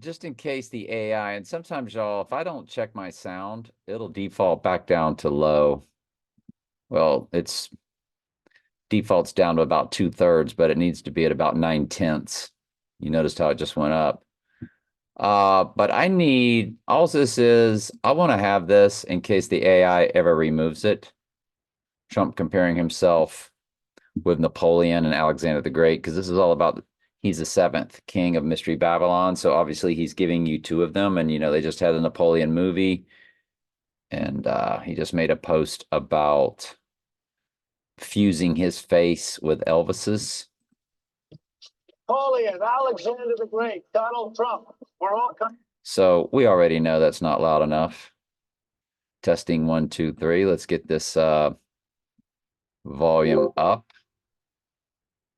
just in case the AI, and sometimes y'all, if I don't check my sound, it'll default back down to low. Well, it's defaults down to about 2/3, but it needs to be at about 9/10. You noticed how it just went up. But I need, all this is, I want to have this in case the AI ever removes it. Trump comparing himself with Napoleon and Alexander the Great, because this is all about, he's the seventh king of Mystery Babylon. So obviously he's giving you two of them. And, they just had the Napoleon movie. And he just made a post about fusing his face with Elvis's. Napoleon, Alexander the Great, Donald Trump. We're all coming. So we already know that's not loud enough. Testing 1, 2, 3. Let's get this volume up.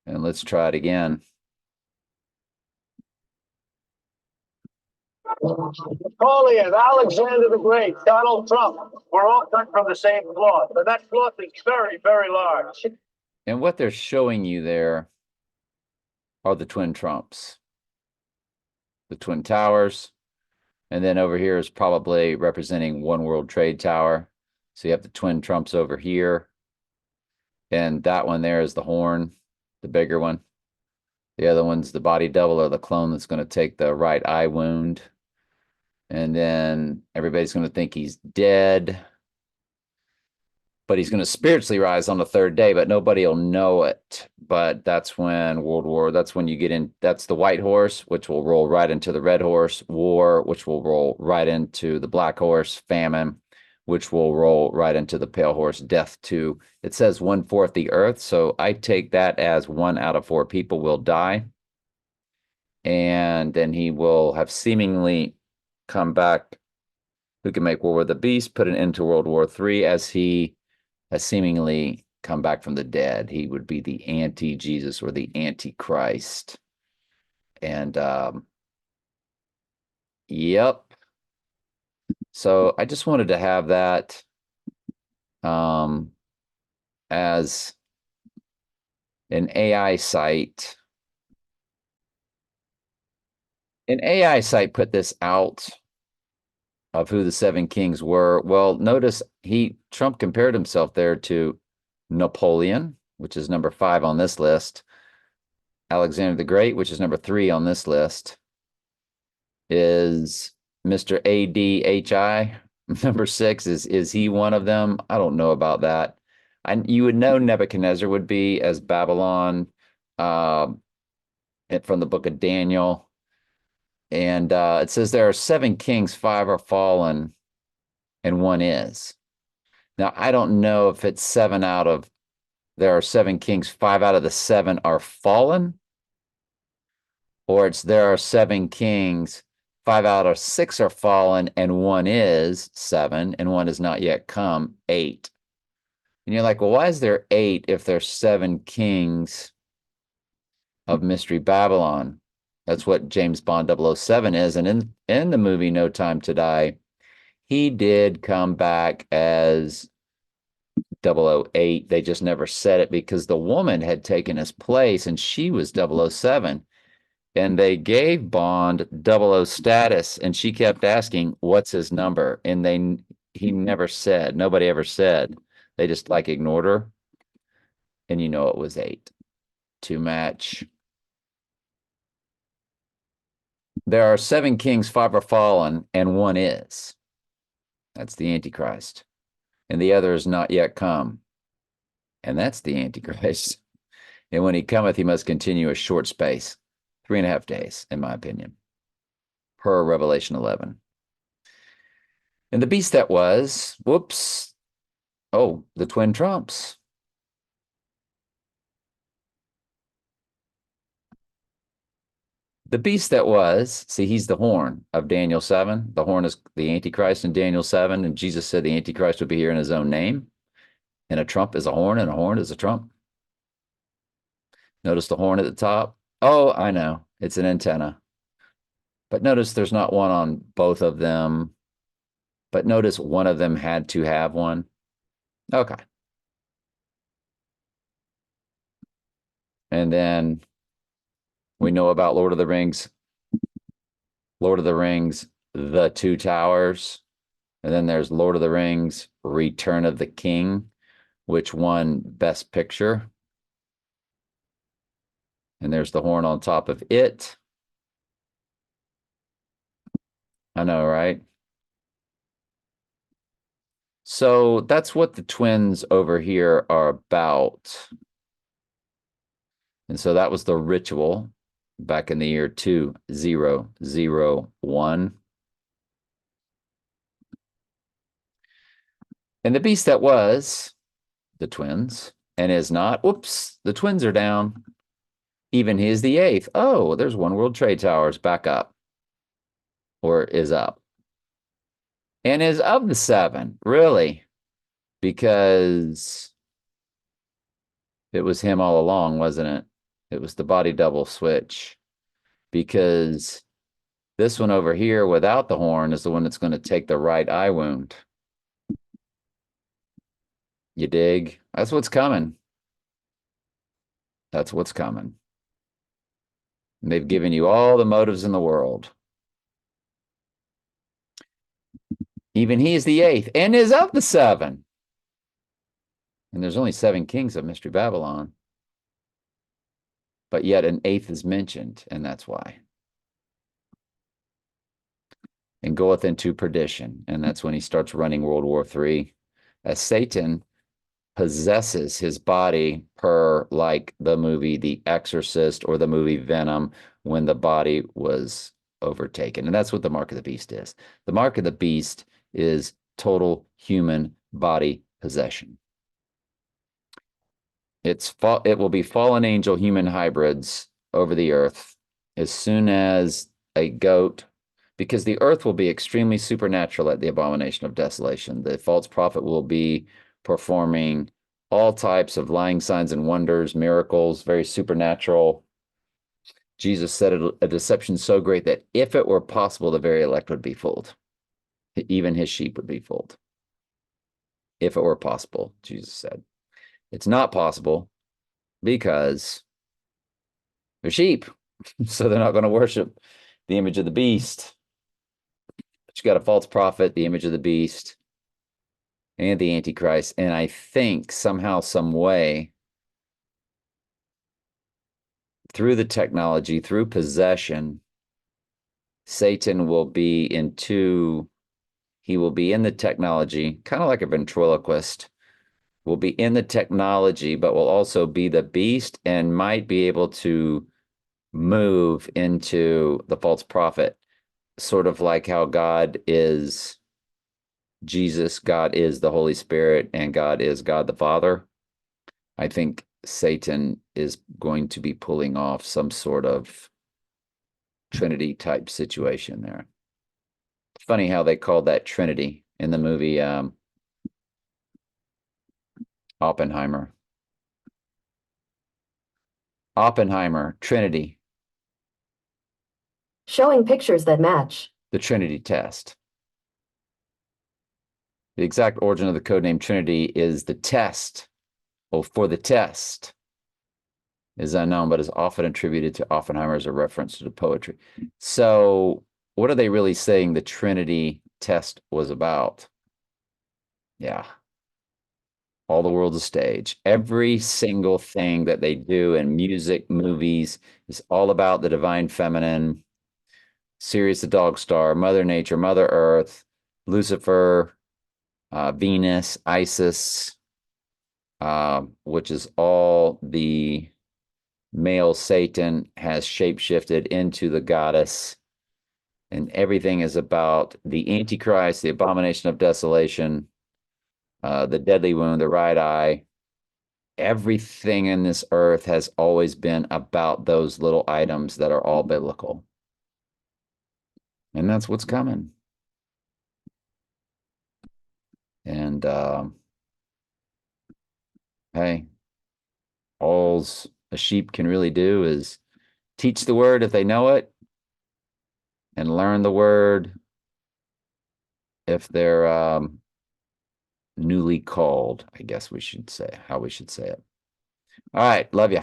And let's try it again. Napoleon, Alexander the Great, Donald Trump. We're all cut from the same cloth. And that cloth is very, very large. And what they're showing you there are the twin Trumps, the Twin Towers. And then over here is probably representing One World Trade Tower. So you have the twin Trumps over here. And that one there is the horn, the bigger one. The other one's the body double or the clone that's going to take the right eye wound. And then everybody's going to think he's dead. But he's going to spiritually rise on the third day, but nobody will know it. But that's when that's when you get in, that's the white horse, which will roll right into the red horse, war, which will roll right into the black horse, famine, which will roll right into the pale horse, death too. It says 1/4 the earth. So I take that as 1 out of 4 people will die. And then he will have seemingly come back, who can make war with the beast, put an end to World War III, as he has seemingly come back from the dead. He would be the anti-Jesus or the antichrist. And yep. So I just wanted to have that as an AI site. An AI site put this out of who the 7 kings were. Well, notice Trump compared himself there to Napoleon, which is number 5 on this list. Alexander the Great, which is number 3 on this list, is Mr. ADHI. Number 6 is he one of them? I don't know about that. You would know Nebuchadnezzar would be as Babylon from the book of Daniel. And it says there are 7 kings, 5 are fallen, and 1 is. Now, I don't know if it's there are 7 kings, 5 out of the 7 are fallen, or it's there are 7 kings, 5 out of 6 are fallen, and 1 is 7, and 1 has not yet come, 8. And you're like, well, why is there 8 if there's 7 kings of Mystery Babylon? That's what James Bond 007 is. And in the movie No Time to Die, he did come back as 008. They just never said it because the woman had taken his place and she was 007. And they gave Bond 00 status, and she kept asking, what's his number? And he never said. Nobody ever said. They just ignored her. And it was 8 to match. There are 7 kings, 5 are fallen, and 1 is. That's the Antichrist. And the other is not yet come. And that's the Antichrist. And when he cometh, he must continue a short space, 3.5 days, in my opinion, per Revelation 11. And the beast that was, the twin Trumps. The beast that was, see, he's the horn of Daniel 7. The horn is the Antichrist in Daniel 7. And Jesus said the Antichrist would be here in his own name. And a trump is a horn, and a horn is a trump. Notice the horn at the top. Oh, I know. It's an antenna. But notice there's not one on both of them. But notice one of them had to have one. Okay. And then we know about Lord of the Rings. Lord of the Rings, The Two Towers. And then there's Lord of the Rings, Return of the King, which won Best Picture. And there's the horn on top of it. I know, right? So that's what the twins over here are about. And so that was the ritual back in the year 2001. And the beast that was the twins and is not, whoops, the twins are down. Even he is the eighth. Oh, there's One World Trade Towers back up or is up and is of the seven, really, because it was him all along, wasn't it? It was the body double switch, because this one over here without the horn is the one that's going to take the right eye wound. You dig? That's what's coming. That's what's coming. And they've given you all the motives in the world. Even he is the eighth and is of the seven. And there's only 7 kings of Mystery Babylon. But yet an eighth is mentioned, and that's why. And goeth into perdition. And that's when he starts running World War III, as Satan possesses his body per like the movie The Exorcist or the movie Venom, when the body was overtaken. And that's what the mark of the beast is. The mark of the beast is total human body possession. It will be fallen angel human hybrids over the earth as soon as a goat, because the earth will be extremely supernatural at the abomination of desolation. The false prophet will be performing all types of lying signs and wonders, miracles, very supernatural. Jesus said a deception so great that if it were possible, the very elect would be fooled. Even his sheep would be fooled. If it were possible, Jesus said. It's not possible because they're sheep, so they're not going to worship the image of the beast. But you got a false prophet, the image of the beast, and the Antichrist. And I think somehow, some way, through the technology, through possession, Satan will be he will be in the technology, kind of like a ventriloquist, will be in the technology, but will also be the beast and might be able to move into the false prophet, sort of like how God is Jesus, God is the Holy Spirit, and God is God the Father. I think Satan is going to be pulling off some sort of Trinity type situation there. Funny how they called that Trinity in the movie Oppenheimer. Oppenheimer, Trinity. Showing pictures that match. The Trinity test. The exact origin of the codename Trinity is the test, or for the test, is unknown, but is often attributed to Oppenheimer as a reference to the poetry. So what are they really saying the Trinity test was about? Yeah. All the world's a stage. Every single thing that they do in music, movies, is all about the divine feminine. Sirius the dog star, Mother Nature, Mother Earth, Lucifer, Venus, Isis, which is all the male Satan has shapeshifted into the goddess. And everything is about the Antichrist, the abomination of desolation, the deadly wound, the right eye. Everything in this earth has always been about those little items that are all biblical. And that's what's coming. And hey, all's a sheep can really do is teach the word if they know it, and learn the word if they're newly called, I guess we should say, how we should say it. All right, love you.